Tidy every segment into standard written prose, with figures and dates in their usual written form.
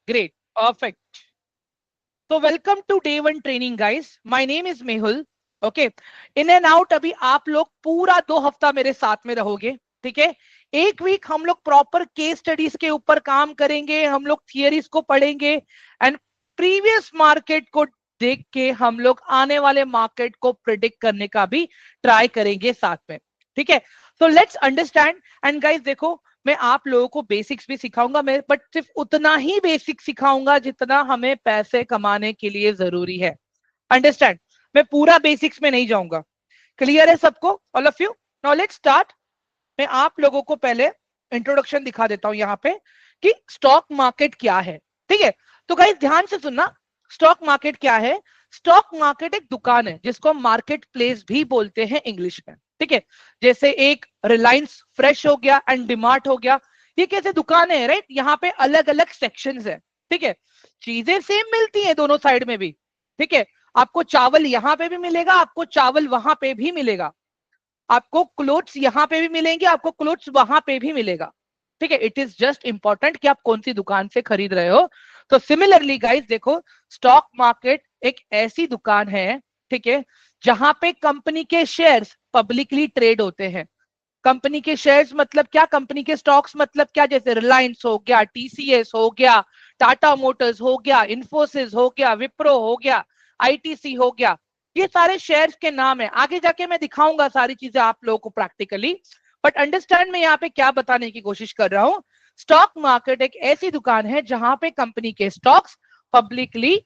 Great. Perfect. So welcome to day one training guys. My name is Mehul. Okay. In and out अभी आप लोग पूरा 2 हफ्ता मेरे साथ में रहोगे. ठीक है. एक वीक हम लोग प्रॉपर केस स्टडीज के ऊपर काम करेंगे, हम लोग थियरीज को पढ़ेंगे एंड प्रीवियस मार्केट को देख के हम लोग आने वाले मार्केट को प्रिडिक्ट करने का भी ट्राई करेंगे साथ में. ठीक है. So let's understand and guys देखो, मैं आप लोगों को बेसिक्स भी सिखाऊंगा, मैं बट सिर्फ उतना ही बेसिक सिखाऊंगा जितना हमें पैसे कमाने के लिए जरूरी है. अंडरस्टैंड. मैं पूरा बेसिक्स में नहीं जाऊंगा. क्लियर है सबको? All of you. Now let's start. मैं आप लोगों को पहले इंट्रोडक्शन दिखा देता हूं यहाँ पे कि स्टॉक मार्केट क्या है. ठीक है. तो गाइस ध्यान से सुनना. स्टॉक मार्केट क्या है? स्टॉक मार्केट एक दुकान है जिसको मार्केट प्लेस भी बोलते हैं इंग्लिश में. ठीक है. जैसे एक रिलायंस फ्रेश हो गया एंड डीमार्ट हो गया, ये कैसे दुकान है, राइट? यहाँ पे अलग अलग सेक्शंस है. ठीक है. चीजें सेम मिलती हैं दोनों साइड में भी. ठीक है. आपको चावल यहाँ पे भी मिलेगा, आपको चावल वहां पे भी मिलेगा, आपको क्लोथ्स यहाँ पे भी मिलेंगे, आपको क्लोथ्स वहां पे भी मिलेगा. ठीक है. इट इज जस्ट इंपॉर्टेंट कि आप कौन सी दुकान से खरीद रहे हो. तो सिमिलरली गाइस देखो, स्टॉक मार्केट एक ऐसी दुकान है, ठीक है, जहां पे कंपनी के शेयर्स पब्लिकली ट्रेड होते हैं. कंपनी के शेयर्स मतलब क्या? कंपनी के स्टॉक्स मतलब क्या? जैसे रिलायंस हो गया, टीसीएस हो गया, टाटा मोटर्स हो गया, इंफोसिस हो गया, विप्रो हो गया, आईटीसी हो गया. ये सारे शेयर्स के नाम है. आगे जाके मैं दिखाऊंगा सारी चीजें आप लोगों को प्रैक्टिकली, बट अंडरस्टैंड मैं यहाँ पे क्या बताने की कोशिश कर रहा हूं. स्टॉक मार्केट एक ऐसी दुकान है जहां पे कंपनी के स्टॉक्स पब्लिकली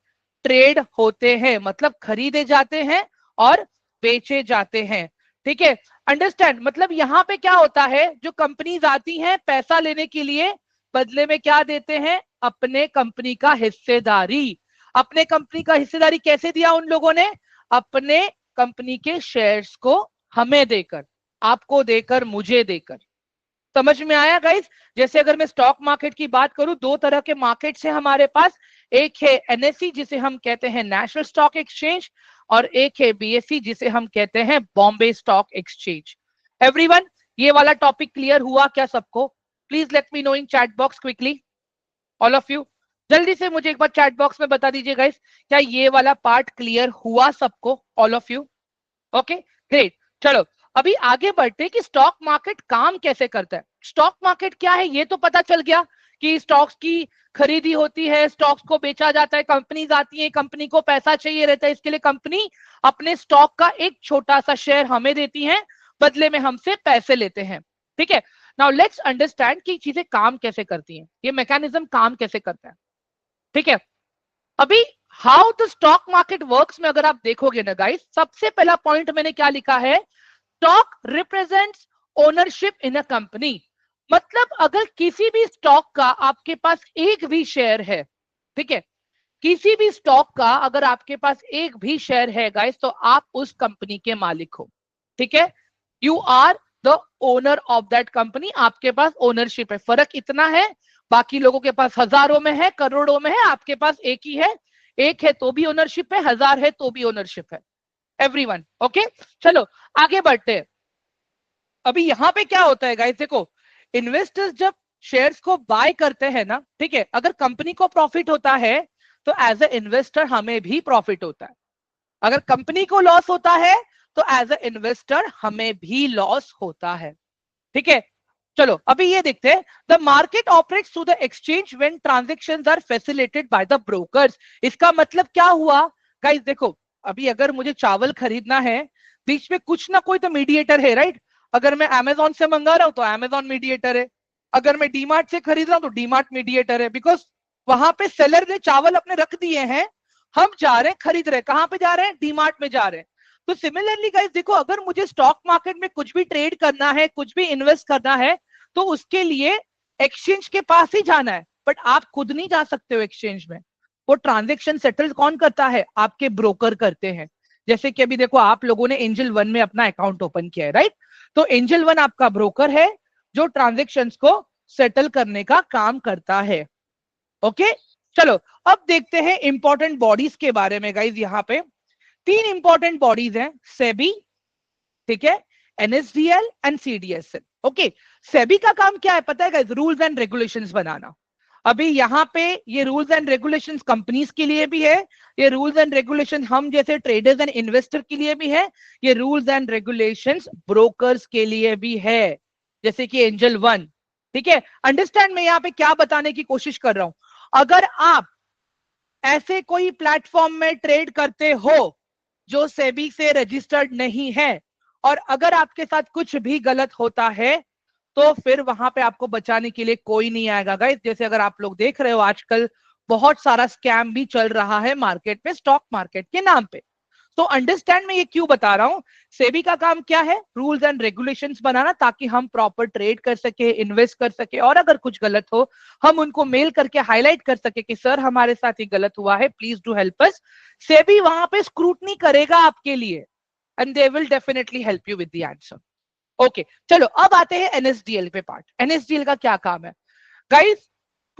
ट्रेड होते हैं, मतलब खरीदे जाते हैं और बेचे जाते हैं. ठीक है. अंडरस्टैंड. मतलब यहाँ पे क्या होता है, जो कंपनीज आती हैं पैसा लेने के लिए, बदले में क्या देते हैं? अपने कंपनी का हिस्सेदारी. अपने कंपनी का हिस्सेदारी कैसे दिया उन लोगों ने? अपने कंपनी के शेयर्स को हमें देकर, आपको देकर, मुझे देकर. समझ में आया गाइस? जैसे अगर मैं स्टॉक मार्केट की बात करूं, 2 तरह के मार्केट्स हैं हमारे पास. एक है एनएससी जिसे हम कहते हैं नेशनल स्टॉक एक्सचेंज, और एक है बीएसई जिसे हम कहते हैं बॉम्बे स्टॉक एक्सचेंज. एवरीवन, ये वाला टॉपिक क्लियर हुआ क्या सबको? Please let me know in chat box quickly, all of you. जल्दी से मुझे एक बार चैट बॉक्स में बता दीजिए गाइस, क्या ये वाला पार्ट क्लियर हुआ सबको? All of you. Okay, great. चलो अभी आगे बढ़ते कि स्टॉक मार्केट काम कैसे करता है. स्टॉक मार्केट क्या है ये तो पता चल गया कि स्टॉक्स की खरीदी होती है, स्टॉक्स को बेचा जाता है, कंपनीज आती है, कंपनी को पैसा चाहिए रहता है, इसके लिए कंपनी अपने स्टॉक का एक छोटा सा शेयर हमें देती है, बदले में हमसे पैसे लेते हैं. ठीक है. नाउ लेट्स अंडरस्टैंड कि चीजें काम कैसे करती हैं, ये मैकेनिज्म काम कैसे करता है. ठीक है. अभी how the stock market works में अगर आप देखोगे ना गाइस, सबसे पहला पॉइंट मैंने क्या लिखा है? Stock represents ownership in a company. मतलब अगर किसी भी स्टॉक का आपके पास एक भी शेयर है, ठीक है, किसी भी स्टॉक का अगर आपके पास एक भी शेयर है गाइस, तो आप उस कंपनी के मालिक हो. ठीक है. You are the owner of that company. आपके पास ओनरशिप है. फर्क इतना है, बाकी लोगों के पास हजारों में है, करोड़ों में है, आपके पास एक ही है. एक है तो भी ओनरशिप है, हजार है तो भी ओनरशिप है. Everyone okay. चलो आगे बढ़ते हैं. अभी यहां पे क्या होता है गाइस, देखो, इन्वेस्टर्स जब शेयर्स को बाय करते हैं ना, ठीक है, अगर कंपनी को प्रॉफिट होता है तो एज ए इन्वेस्टर हमें भी प्रॉफिट होता है. अगर कंपनी को लॉस होता है तो एज ए इन्वेस्टर हमें भी लॉस होता है. ठीक है. चलो अभी ये देखते हैं. The market operates through the exchange when transactions are facilitated by the brokers. इसका मतलब क्या हुआ गाइस? देखो, अभी अगर मुझे चावल खरीदना है, बीच में कुछ ना कोई तो मीडिएटर है, राइट? अगर मैं अमेजोन से मंगा रहा हूं तो अमेजोन मीडिएटर है, अगर मैं डीमार्ट से खरीद रहा हूं तो डीमार्ट मीडिएटर है, बिकॉज वहां पे सेलर ने चावल अपने रख दिए हैं, हम जा रहे हैं खरीद रहे हैं. कहां पे जा रहे हैं? डीमार्ट में जा रहे हैं. तो सिमिलरली गाइस देखो, अगर मुझे स्टॉक मार्केट में कुछ भी ट्रेड करना है, कुछ भी इन्वेस्ट करना है, तो उसके लिए एक्सचेंज के पास ही जाना है. बट आप खुद नहीं जा सकते हो एक्सचेंज में. वो ट्रांजेक्शन सेटल कौन करता है? आपके ब्रोकर करते हैं. जैसे कि अभी देखो, आप लोगों ने एंजल वन में अपना अकाउंट ओपन किया है, राइट? तो एंजल वन आपका ब्रोकर है जो ट्रांजेक्शन्स को सेटल करने का काम करता है. ओके. चलो अब देखते हैं इंपॉर्टेंट बॉडीज के बारे में गाइज. यहाँ पे 3 इंपॉर्टेंट बॉडीज हैं. सेबी, ठीक है, NSDL and CDSL. Okay. SEBI का काम क्या है पता है गाइस? रूल्स एंड रेगुलेशंस बनाना. अभी यहाँ पे ये रूल्स एंड रेगुलेशंस कंपनीज के लिए भी है, ये रूल्स एंड रेगुलेशन हम जैसे ट्रेडर्स एंड इन्वेस्टर के लिए भी है, ये रूल्स एंड रेगुलेशंस ब्रोकर्स के लिए भी है, जैसे कि एंजल वन। ठीक है, अंडरस्टैंड मैं यहाँ पे क्या बताने की कोशिश कर रहा हूं। अगर आप ऐसे कोई प्लेटफॉर्म में ट्रेड करते हो जो सेबी से रजिस्टर्ड नहीं है, और अगर आपके साथ कुछ भी गलत होता है तो फिर वहां पे आपको बचाने के लिए कोई नहीं आएगा गाइस। जैसे अगर आप लोग देख रहे हो आजकल बहुत सारा स्कैम भी चल रहा है मार्केट में, स्टॉक मार्केट के नाम पे। तो अंडरस्टैंड मैं ये क्यों बता रहा हूं, सेबी का काम क्या है, रूल्स एंड रेगुलेशंस बनाना, ताकि हम प्रॉपर ट्रेड कर सके, इन्वेस्ट कर सके, और अगर कुछ गलत हो हम उनको मेल करके हाईलाइट कर सके कि सर हमारे साथ ये गलत हुआ है, please do help us. SEBI वहां पे स्क्रूटनी करेगा आपके लिए, and they will definitely help you with the answer. Okay, चलो अब आते हैं एनएसडीएल पे पार्ट। एनएसडीएल का क्या काम है गाइस,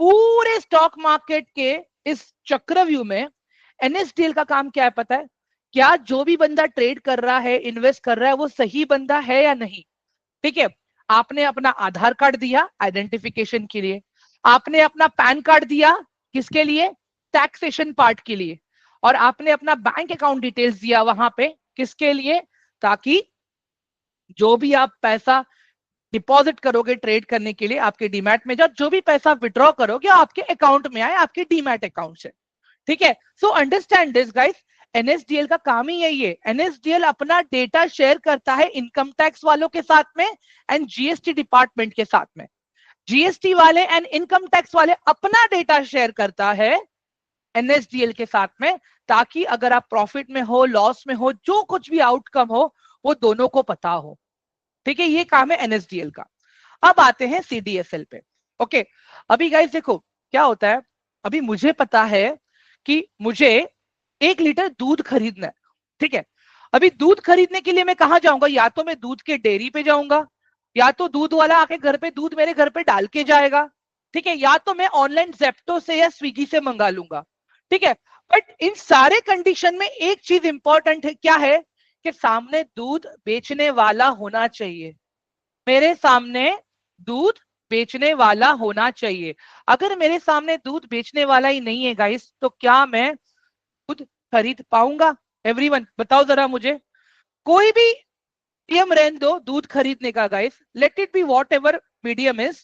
पूरे स्टॉक मार्केट के इस चक्रव्यूह में एनएसडीएल का काम क्या है पता है? क्या जो भी बंदा ट्रेड कर रहा है, इन्वेस्ट कर रहा है, वो सही बंदा है या नहीं। ठीक है, आपने अपना आधार कार्ड दिया आइडेंटिफिकेशन के लिए, आपने अपना पैन कार्ड दिया किसके लिए, टैक्सेशन पार्ट के लिए, और आपने अपना बैंक अकाउंट डिटेल्स दिया वहां पे किसके लिए, ताकि जो भी आप पैसा डिपॉजिट करोगे ट्रेड करने के लिए आपके डीमैट में, जब जो भी पैसा विड्रॉ करोगे आपके अकाउंट में आए, आपके डीमैट अकाउंट से। ठीक है, so understand this guys, NSDL का काम ही यही है। एनएसडीएल अपना डेटा शेयर करता है इनकम टैक्स वालों के साथ में एंड जीएसटी डिपार्टमेंट के साथ में। जीएसटी वाले एंड इनकम टैक्स वाले अपना डेटा शेयर करता है एनएसडीएल के साथ में, ताकि अगर आप प्रॉफिट में हो, लॉस में हो, जो कुछ भी आउटकम हो वो दोनों को पता हो। ठीक है, ये काम है एनएसडीएल का। अब आते हैं सीडीएसएल पे। ओके, अभी गाइस देखो क्या होता है, अभी मुझे पता है कि मुझे 1 लीटर दूध खरीदना है। ठीक है, अभी दूध खरीदने के लिए मैं कहां जाऊंगा, या तो मैं दूध के डेयरी पे जाऊंगा, या तो दूध वाला आके घर पे दूध मेरे घर पे डाल के जाएगा। ठीक है, या तो मैं ऑनलाइन जेप्टो से या स्विगी से मंगा लूंगा। ठीक है, बट इन सारे कंडीशन में एक चीज इंपॉर्टेंट है, क्या है, कि सामने दूध बेचने वाला होना चाहिए। मेरे सामने दूध बेचने वाला होना चाहिए। अगर मेरे सामने दूध बेचने वाला ही नहीं है गाइस, तो क्या मैं दूध खरीद पाऊंगा? एवरीवन बताओ जरा मुझे। कोई भी मीडियम रहने दो दूध खरीदने का guys, let it be what ever medium is,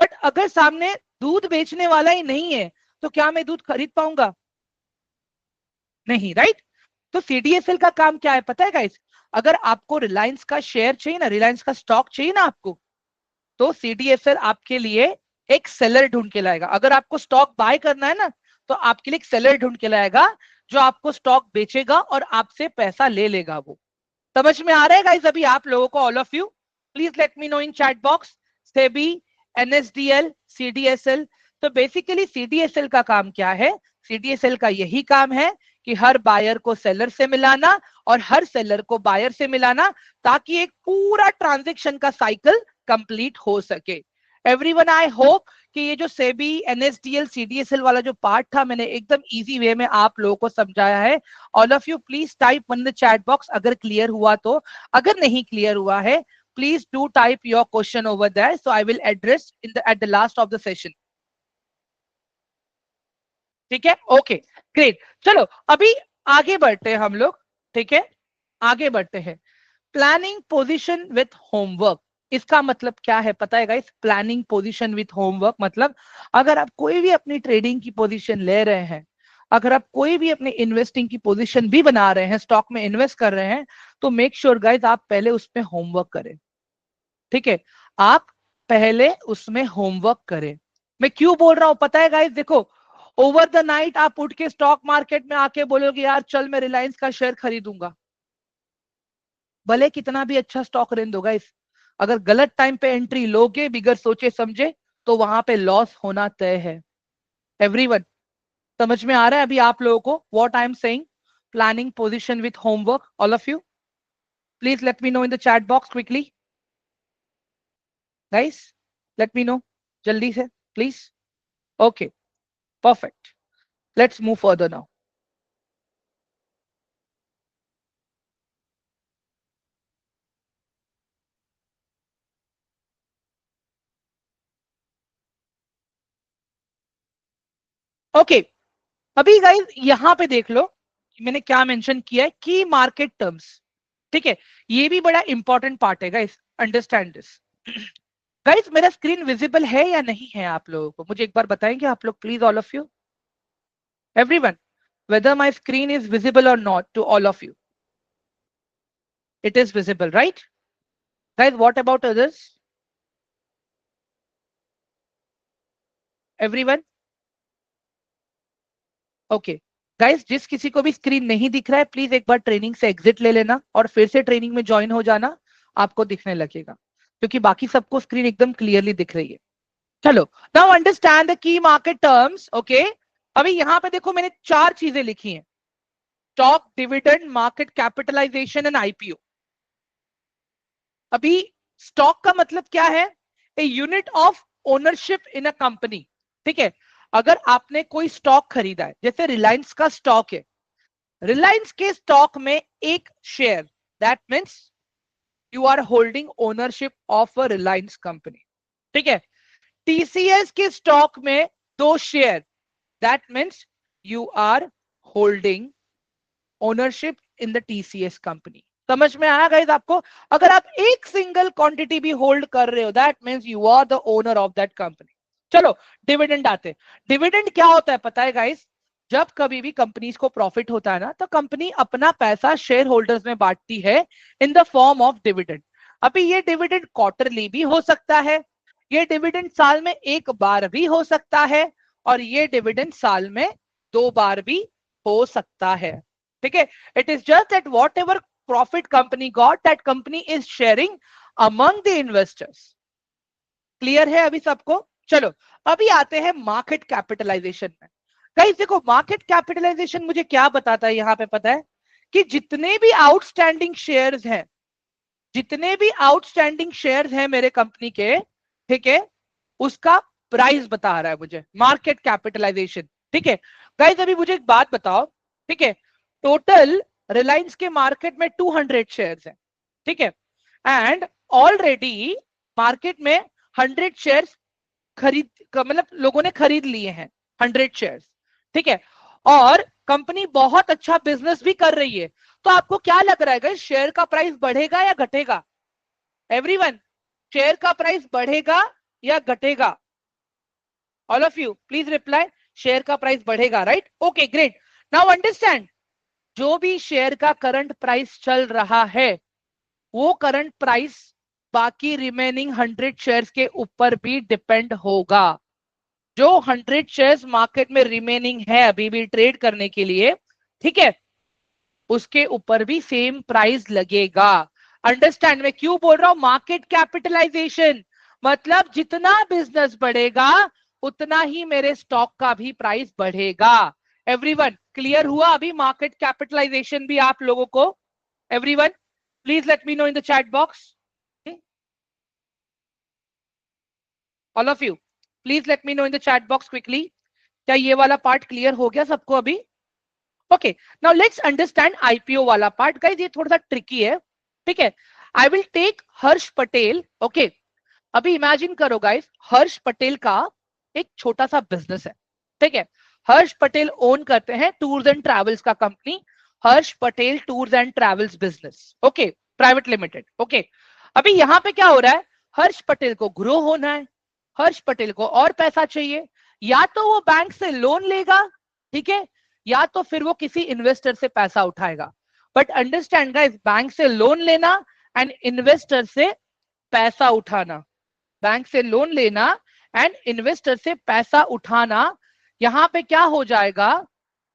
but अगर सामने दूध बेचने वाला ही नहीं है तो क्या मैं दूध खरीद पाऊंगा? नहीं, राइट। तो सीडीएसएल का काम क्या है पता है गाइस, अगर आपको रिलायंस का शेयर चाहिए ना, रिलायंस का स्टॉक चाहिए ना आपको, तो सीडीएसएल आपके लिए एक सेलर ढूंढ के लाएगा। अगर आपको स्टॉक बाय करना है ना, तो आपके लिए एक सेलर ढूंढ के लाएगा जो आपको स्टॉक बेचेगा और आपसे पैसा ले लेगा। वो समझ में आ रहा है गाइस अभी आप लोगों को, all of you? Please let me know in chat box. SEBI, NSDL, CDSL. तो बेसिकली सीडीएसएल का काम क्या है, सीडीएसएल का यही काम है कि हर बायर को सेलर से मिलाना और हर सेलर को बायर से मिलाना, ताकि एक पूरा ट्रांजेक्शन का साइकिल कंप्लीट हो सके। एवरीवन, आई होप कि ये जो सेबी, एनएसडीएल, सीडीएसएल वाला जो पार्ट था मैंने एकदम इजी वे में आप लोगों को समझाया है। All of you please type in the chat box अगर क्लियर हुआ तो, अगर नहीं क्लियर हुआ है please do type your question over there, so I will address in the at the last of the session. ठीक है, ओके, ग्रेट। चलो अभी आगे बढ़ते हैं हम लोग। ठीक है, आगे बढ़ते हैं। प्लानिंग पोजीशन विथ होमवर्क, इसका मतलब क्या है पता है guys? Planning position with homework मतलब अगर आप कोई भी अपनी ट्रेडिंग की पोजीशन ले रहे हैं, अगर आप कोई भी अपनी इन्वेस्टिंग की पोजीशन भी बना रहे हैं, स्टॉक में इन्वेस्ट कर रहे हैं, तो मेक श्योर गाइस आप पहले उसमें होमवर्क करें। ठीक है, आप पहले उसमें होमवर्क करें। मैं क्यों बोल रहा हूं पता है गाइस? देखो, ओवर द नाइट आप उठ के स्टॉक मार्केट में आके बोलोगे यार चल मैं रिलायंस का शेयर खरीदूंगा, भले कितना भी अच्छा स्टॉक रहने दो गाइस, अगर गलत टाइम पे एंट्री लोगे बिगर सोचे समझे, तो वहां पे लॉस होना तय है। एवरीवन, समझ में आ रहा है अभी आप लोगों को what I am saying? Planning position with homework, all of you please let me know in the chat box quickly guys, late me no जल्दी से please. Okay, perfect, let's move further now. Okay, अभी guys यहां पे देख लो मैंने क्या mention किया है, की मार्केट टर्म्स। ठीक है, ये भी बड़ा इंपॉर्टेंट पार्ट है गाइस, अंडरस्टैंड दिस। गाइस मेरा स्क्रीन विजिबल है या नहीं है आप लोगों को, मुझे एक बार बताएंगे आप लोग please, all of you, everyone, whether my screen is visible or not to all of you. It is visible, right? Guys, what about others? Everyone? Okay. Guys जिस किसी को भी स्क्रीन नहीं दिख रहा है प्लीज एक बार ट्रेनिंग से एग्जिट ले लेना और फिर से ट्रेनिंग में ज्वाइन हो जाना, आपको दिखने लगेगा, क्योंकि बाकी सबको स्क्रीन एकदम क्लियरली दिख रही है। चलो, now understand the key market terms. Okay, अभी यहां पे देखो मैंने 4 चीजें लिखी हैं, stock, dividend, market capitalisation and IPO. अभी स्टॉक का मतलब क्या है, a unit of ownership in a company. ठीक है, अगर आपने कोई स्टॉक खरीदा है, जैसे रिलायंस का स्टॉक है, रिलायंस के स्टॉक में एक share, that means you are holding ownership of a Reliance company. ठीक है, टीसीएस के स्टॉक में 2 share, that means you are holding ownership in the TCS company. समझ में आया गाइस आपको? अगर आप एक सिंगल क्वांटिटी भी होल्ड कर रहे हो, that means you are the owner of that company. चलो डिविडेंड आते हैं। डिविडेंड क्या होता है पता है गाइस? जब कभी भी कंपनीज को प्रॉफिट होता है ना, तो कंपनी अपना पैसा शेयर होल्डर्स में बांटती है इन द फॉर्म ऑफ डिविडेंड। अभी ये डिविडेंड क्वार्टरली भी हो सकता है, ये डिविडेंड साल में 1 बार भी हो सकता है, और ये डिविडेंड साल में 2 बार भी हो सकता है। ठीक है, it is just that what ever profit company got, that company is sharing among the investors. Clear है अभी सबको? चलो अभी आते हैं मार्केट कैपिटलाइजेशन में। गाइस देखो, मार्केट कैपिटलाइजेशन मुझे क्या बताता है यहां पे पता है, कि जितने भी आउटस्टैंडिंग शेयर्स हैं, जितने भी आउटस्टैंडिंग शेयर्स हैं मेरे कंपनी के, ठीक है, उसका प्राइस बता रहा है मुझे, मार्केट कैपिटलाइजेशन। ठीक है गाइस, अभी मुझे एक बात बताओ, ठीक है, टोटल रिलायंस के मार्केट में 200 शेयर्स हैं, ठीक है, एंड ऑलरेडी मार्केट में 100 शेयर्स खरीद, मतलब लोगों ने खरीद लिए हैं 100 शेयर्स। ठीक है, और कंपनी बहुत अच्छा बिजनेस भी कर रही है, तो आपको क्या लग रहा है शेयर का प्राइस बढ़ेगा या घटेगा? एवरीवन, शेयर का प्राइस बढ़ेगा या घटेगा? All of you please reply, share का प्राइस बढ़ेगा, right? Okay great, now understand, जो भी शेयर का करंट प्राइस चल रहा है, वो करंट प्राइस बाकी रिमेनिंग 100 शेयर्स के ऊपर भी डिपेंड होगा। जो 100 शेयर्स मार्केट में रिमेनिंग है अभी भी ट्रेड करने के लिए, ठीक है, उसके ऊपर भी सेम प्राइस लगेगा। अंडरस्टैंड मैं क्यों बोल रहा हूं मार्केट कैपिटलाइजेशन? मतलब जितना बिजनेस बढ़ेगा उतना ही मेरे स्टॉक का भी प्राइस बढ़ेगा। एवरीवन क्लियर हुआ अभी मार्केट कैपिटलाइजेशन भी आप लोगों को? Everyone please let me know in the chat box, all of you please let me know in the chat box quickly, क्या ये वाला पार्ट क्लियर हो गया सबको अभी? Okay, now let's understand IPO वाला पार्ट। गाइस ये थोड़ा सा ट्रिकी है, ठीक है, I will take Harsh Patel. Okay, अभी इमेजिन करो गाइस, हर्ष पटेल का एक छोटा सा बिजनेस है, ठीक है, हर्ष पटेल ओन करते हैं टूर्स एंड ट्रैवल्स का company, Harsh Patel tours and travels business, okay, private limited. Okay, अभी यहां पे क्या हो रहा है, हर्ष पटेल को ग्रो होना है, हर्ष पटेल को और पैसा चाहिए, या तो वो बैंक से लोन लेगा, ठीक है, या तो फिर वो किसी इन्वेस्टर से पैसा उठाएगा। बट अंडरस्टैंड गाइस, बैंक से लोन लेना एंड इन्वेस्टर से पैसा उठाना, बैंक से लोन लेना एंड इन्वेस्टर से पैसा उठाना, यहां पे क्या हो जाएगा,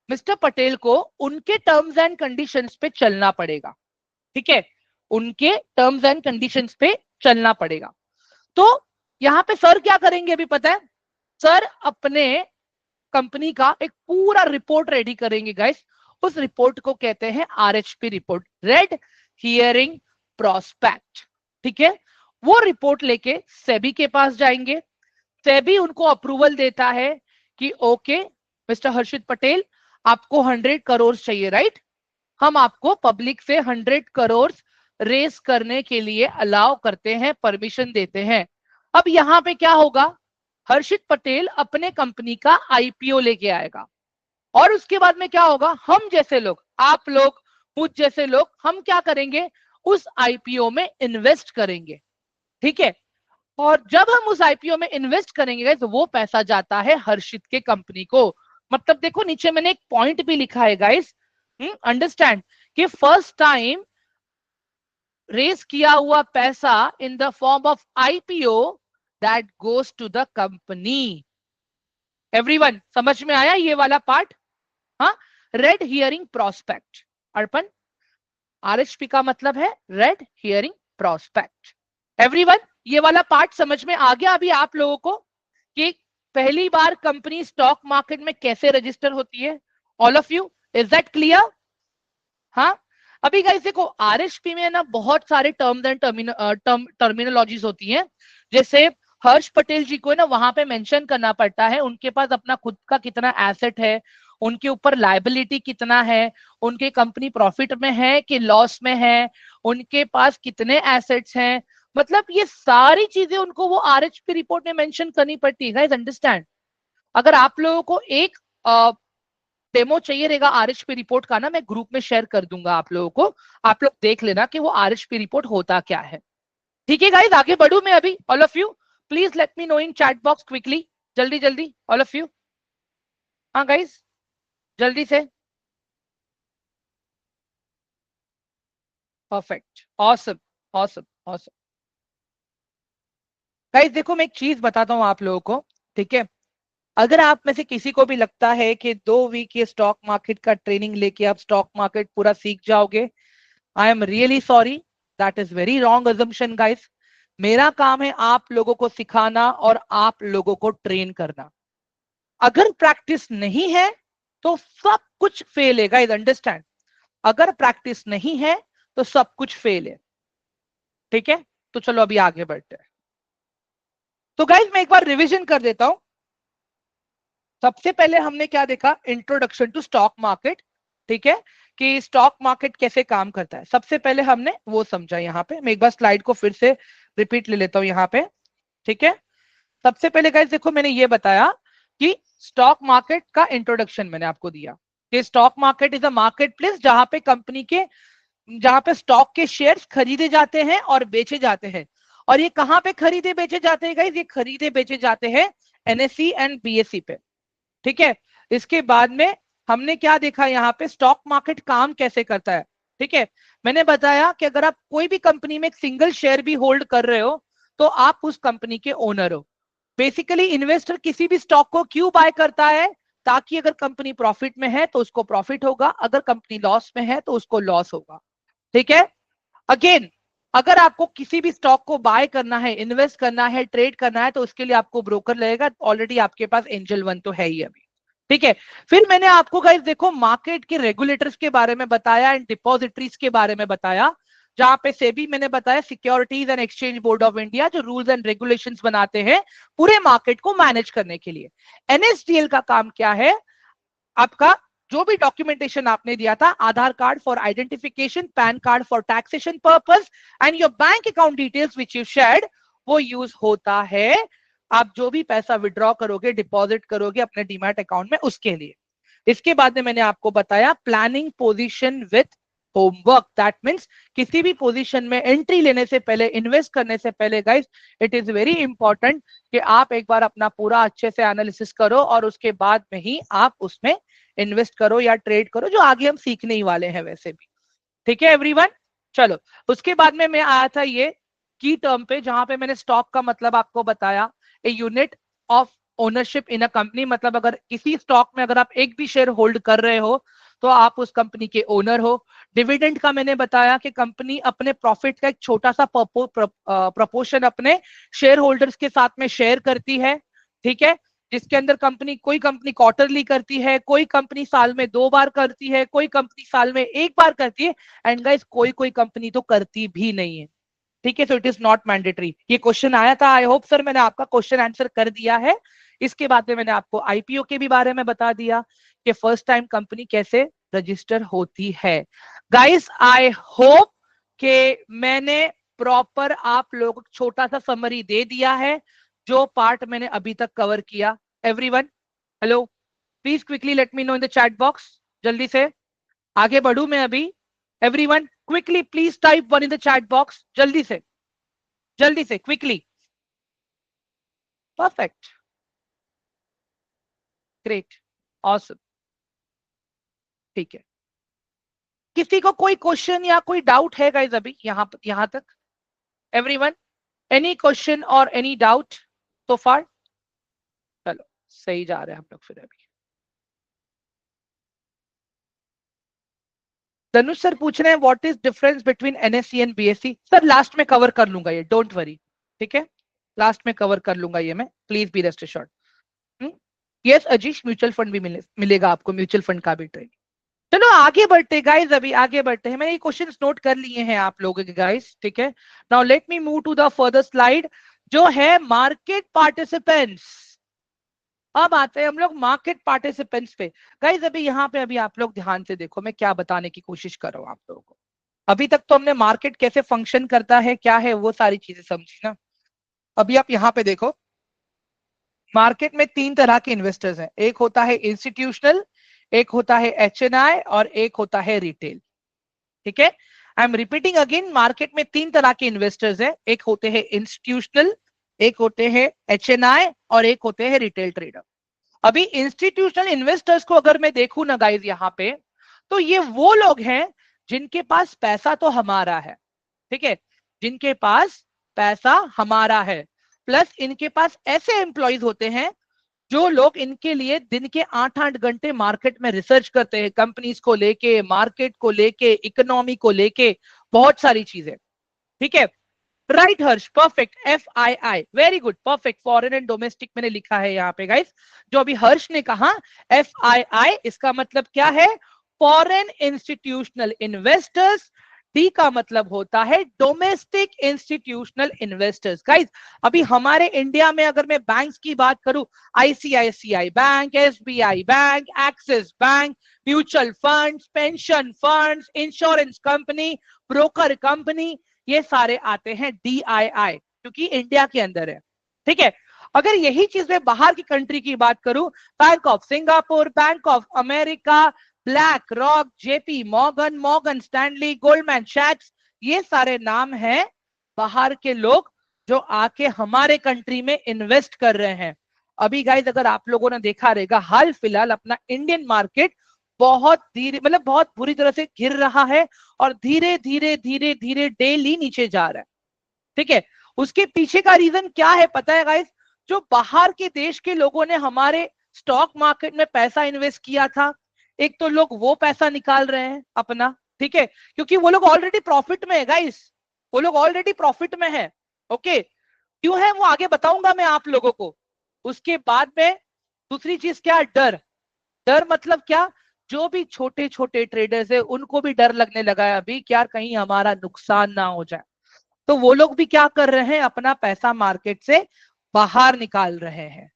मिस्टर पटेल को उनके टर्म्स एंड कंडीशंस पे चलना पड़ेगा। ठीक है, उनके टर्म्स एंड कंडीशंस पे चलना पड़ेगा। तो यहां पे सर क्या करेंगे अभी पता है, सर अपने कंपनी का एक पूरा रिपोर्ट रेडी करेंगे गाइस, उस रिपोर्ट को कहते हैं RHP report, red herring prospect. ठीक है, वो रिपोर्ट लेके सेबी के पास जाएंगे, सेबी उनको अप्रूवल देता है कि ओके मिस्टर हर्षित पटेल, आपको 100 करोड़ चाहिए, राइट? हम आपको पब्लिक से 100 करोड़ रेस करने के लिए अलाउ करते हैं, परमिशन देते हैं। अब यहां पे क्या होगा, हर्षित पटेल अपने कंपनी का आईपीओ लेके आएगा और उसके बाद में क्या होगा, हम जैसे लोग, आप लोग, मुझ जैसे लोग, हम क्या करेंगे, उस आईपीओ में इन्वेस्ट करेंगे। ठीक है, और जब हम उस आईपीओ में इन्वेस्ट करेंगे तो वो पैसा जाता है हर्षित के कंपनी को। मतलब देखो नीचे मैंने एक पॉइंट भी लिखा है गाइस, अंडरस्टैंड, कि फर्स्ट टाइम रेस किया हुआ पैसा in the form of IPO that goes to the company. Everyone समझ में आया ये वाला पार्ट? हाँ, red herring prospect, Arpan, RHP का मतलब है रेड हियरिंग प्रोस्पेक्ट। एवरीवन ये वाला पार्ट समझ में आ गया अभी आप लोगों को कि पहली बार कंपनी स्टॉक मार्केट में कैसे रजिस्टर होती है? All of you, is that clear? हाँ, अभी गाइस देखो आरएचपी में ना बहुत सारे टर्म्स एंड टर्मिनोलॉजीज होती हैं। जैसे हर्ष पटेल जी को ना वहां पे मेंशन करना पड़ता है उनके पास अपना खुद का कितना एसेट है, उनके ऊपर लायबिलिटी कितना है, उनके कंपनी प्रॉफिट में है कि लॉस में है, उनके पास कितने एसेट्स हैं, मतलब ये सारी चीजें उनको वो आरएचपी रिपोर्ट में मेंशन करनी पड़ती है। Guys understand? अगर आप लोगों को एक डेमो चाहिए रहेगा आरएचपी रिपोर्ट का ना, मैं ग्रुप में शेयर कर दूंगा आप लोगों को, आप लोग देख लेना कि वो आरएचपी रिपोर्ट होता क्या है। ठीक है गाइस, आगे बढ़ू मैं अभी। All of you please let me know in chat box quickly, जल्दी जल्दी ऑल ऑफ यू। हाँ गाइस, जल्दी से। Perfect, awesome, awesome, awesome. Guys देखो मैं एक चीज बताता हूँ आप लोगों को, ठीक है, अगर आप में से किसी को भी लगता है कि 2 वीक के स्टॉक मार्केट का ट्रेनिंग लेके आप स्टॉक मार्केट पूरा सीख जाओगे, आई am really sorry, that is very wrong assumption guys. मेरा काम है आप लोगों को सिखाना और आप लोगों को ट्रेन करना। अगर प्रैक्टिस नहीं है तो सब कुछ फेल है गाइस, अंडरस्टैंड? अगर प्रैक्टिस नहीं है तो सब कुछ फेल है। ठीक है, तो चलो अभी आगे बढ़ते हैं। तो गाइस मैं एक बार रिवीजन कर देता हूं। सबसे पहले हमने क्या देखा, इंट्रोडक्शन टू स्टॉक मार्केट। ठीक है, कि स्टॉक मार्केट कैसे काम करता है, सबसे पहले हमने वो समझा। यहाँ पे मैं एक बार स्लाइड को फिर से रिपीट ले लेता हूं यहाँ पे। ठीक है, सबसे पहले गाइस देखो मैंने ये बताया कि स्टॉक मार्केट का इंट्रोडक्शन मैंने आपको दिया कि stock market is a market place जहां पे कंपनी के, जहां पे स्टॉक के शेयर्स खरीदे जाते हैं और बेचे जाते हैं। और ये कहां पे खरीदे बेचे जाते हैं गाइस? ये खरीदे बेचे जाते हैं एनएससी एंड बीएससी पे। ठीक है, इसके बाद में हमने क्या देखा, यहाँ पे स्टॉक मार्केट काम कैसे करता है। ठीक है, मैंने बताया कि अगर आप कोई भी कंपनी में एक सिंगल शेयर भी होल्ड कर रहे हो तो आप उस कंपनी के ओनर हो। बेसिकली इन्वेस्टर किसी भी स्टॉक को क्यों बाय करता है? ताकि अगर कंपनी प्रॉफिट में है तो उसको प्रॉफिट होगा, अगर कंपनी लॉस में है तो उसको लॉस होगा। ठीक है, अगेन अगर आपको किसी भी स्टॉक को बाय करना है, इन्वेस्ट करना है, ट्रेड करना है तो उसके लिए आपको ब्रोकर लगेगा। ऑलरेडी आपके पास एंजल वन तो है ही अभी। ठीक है, फिर मैंने आपको गाइस देखो मार्केट के रेगुलेटर्स के बारे में बताया एंड डिपॉजिटरीज के बारे में बताया, जहां पे सेबी मैंने बताया securities and exchange board of India, जो रूल्स एंड रेगुलेशंस बनाते हैं पूरे मार्केट को मैनेज करने के लिए। एनएसडीएल का काम क्या है? आपका जो भी डॉक्यूमेंटेशन आपने दिया था, Aadhaar card for identification, PAN card for taxation purpose and your bank account details which you shared, वो यूज होता है आप जो भी पैसा विड्रॉ करोगे, डिपॉजिट करोगे अपने डीमैट अकाउंट में, उसके लिए। इसके बाद में मैंने आपको बताया planning position with homework, that means किसी भी पोजीशन में एंट्री लेने से पहले, इन्वेस्ट करने से पहले guys, it is very important कि आप एक बार अपना पूरा अच्छे से एनालिसिस करो और उसके बाद में ही आप उसमें इन्वेस्ट करो या ट्रेड करो, जो आगे हम सीखने ही वाले हैं वैसे भी। ठीक है एवरीवन, चलो उसके बाद में मैं आया था ये की टर्म पे, जहां पे मैंने स्टॉक का मतलब आपको बताया, a unit of ownership in a company. मतलब अगर किसी स्टॉक में अगर आप एक भी शेयर होल्ड कर रहे हो तो आप उस कंपनी के ओनर हो। डिविडेंड का मैंने बताया कि कंपनी अपने प्रॉफिट का एक छोटा सा प्रपोर्शन अपने शेयर होल्डर्स के साथ में शेयर करती है। ठीक है, जिसके अंदर कंपनी, कोई कंपनी क्वार्टरली करती है, कोई कंपनी साल में 2 बार करती है, कोई कंपनी साल में 1 बार करती है, एंड गाइस कोई कोई कंपनी तो करती भी नहीं है। ठीक है, so it is not mandatory. ये क्वेश्चन आया था, आई होप सर मैंने आपका क्वेश्चन आंसर कर दिया है। इसके बाद में मैंने आपको आईपीओ के भी बारे में बता दिया कि फर्स्ट टाइम कंपनी कैसे रजिस्टर होती है। गाइस आई होप कि मैंने प्रॉपर आप लोग छोटा सा समरी दे दिया है। जो पार्ट मैंने अभी तक कवर किया? Everyone, hello, please quickly let me know in the chat box. जल्दी से आगे बढ़ू मैं अभी। Everyone quickly please type one in the chat box, जल्दी से क्विकली। परफेक्ट, ग्रेट, ऑसम, ठीक है। किसी को कोई क्वेश्चन या कोई डाउट है गाइस अभी यहां तक? एवरीवन, एनी क्वेश्चन और एनी डाउट सो फार? चलो सही जा रहे हैं हम लोग फिर अभी। धनुष सर पूछ रहे हैं what is difference between NSC and BSc? Sir last में कवर कर लूंगा ये, डोंट वरी, ठीक है, लास्ट में कवर कर लूंगा ये मैं, please be rest assured. Yes Ajeesh, mutual fund भी मिलेगा आपको, म्यूचुअल फंड का भी ट्रेनिंग। चलो आगे बढ़ते गाइस, अभी आगे बढ़ते हैं। मैंने ये क्वेश्चंस नोट कर लिए हैं आप लोगों के गाइस, ठीक है। Now let me move to the further slide जो है मार्केट पार्टिसिपेंट्स। अब आते हैं हम लोग मार्केट पार्टिसिपेंट्स पे। गाइस अभी यहाँ पे अभी आप लोग ध्यान से देखो, मैं क्या बताने की कोशिश कर रहा हूँ आप लोगों को। अभी तक तो हमने मार्केट कैसे फंक्शन करता है, क्या है, वो सारी चीजें समझी ना। अभी आप यहाँ पे देखो, मार्केट में तीन तरह के इन्वेस्टर्स हैं। एक होता है इंस्टीट्यूशनल, एक होता है एचएनआई और एक होता है रिटेल, ठीक है। I am repeating again, market में तीन तरह के इन्वेस्टर्स हैं। एक होते हैं इंस्टीट्यूशनल, एक होते हैं एचएनआई और एक होते हैं रिटेल ट्रेडर। अभी इंस्टीट्यूशनल इन्वेस्टर्स को अगर मैं देखूं ना गाइज यहाँ पे, तो ये वो लोग हैं जिनके पास पैसा तो हमारा है, ठीक है, जिनके पास पैसा हमारा है, प्लस इनके पास ऐसे एम्प्लॉयज होते हैं जो लोग इनके लिए दिन के 8-8 घंटे मार्केट में रिसर्च करते हैं, कंपनीज को लेके, मार्केट को लेके, इकोनॉमी को लेके, बहुत सारी चीजें, ठीक है। Right Harsh, perfect, FII, very good, perfect. Foreign and domestic मैंने लिखा है यहाँ पे गाइस, जो अभी हर्ष ने कहा FII, इसका मतलब क्या है? Foreign institutional investors. डी का मतलब होता है डोमेस्टिक इंस्टीट्यूशनल इन्वेस्टर्स। गाइस अभी हमारे इंडिया में अगर मैं बैंक्स की बात करूं, ICICI bank, SBI bank, axis bank, mutual funds, pension funds, insurance company, broker company, ये सारे आते हैं DII, क्योंकि इंडिया के अंदर है, ठीक है। अगर यही चीज मैं बाहर की कंट्री की बात करूं, Bank of Singapore, Bank of America, Black Rock, JP Morgan, Morgan Stanley, Goldman सैक्स, ये सारे नाम हैं बाहर के लोग जो आके हमारे कंट्री में इन्वेस्ट कर रहे हैं। अभी गाइज अगर आप लोगों ने देखा रहेगा, हाल फिलहाल अपना इंडियन मार्केट बहुत धीरे, मतलब बहुत बुरी तरह से गिर रहा है और धीरे धीरे धीरे धीरे डेली नीचे जा रहा है, ठीक है। उसके पीछे का रीजन क्या है पता है गाइस? जो बाहर के देश के लोगों ने हमारे स्टॉक मार्केट में पैसा इन्वेस्ट किया था, एक तो लोग वो पैसा निकाल रहे हैं अपना, ठीक है, क्योंकि वो लोग ऑलरेडी प्रॉफिट में है गाइस, वो लोग ऑलरेडी प्रॉफिट में है, ओके। क्यों है वो आगे बताऊंगा मैं आप लोगों को। उसके बाद में दूसरी चीज क्या? डर। डर मतलब क्या? जो भी छोटे छोटे ट्रेडर्स है उनको भी डर लगने लगा है अभी, क्या कहीं हमारा नुकसान ना हो जाए, तो वो लोग भी क्या कर रहे हैं? अपना पैसा मार्केट से बाहर निकाल रहे हैं,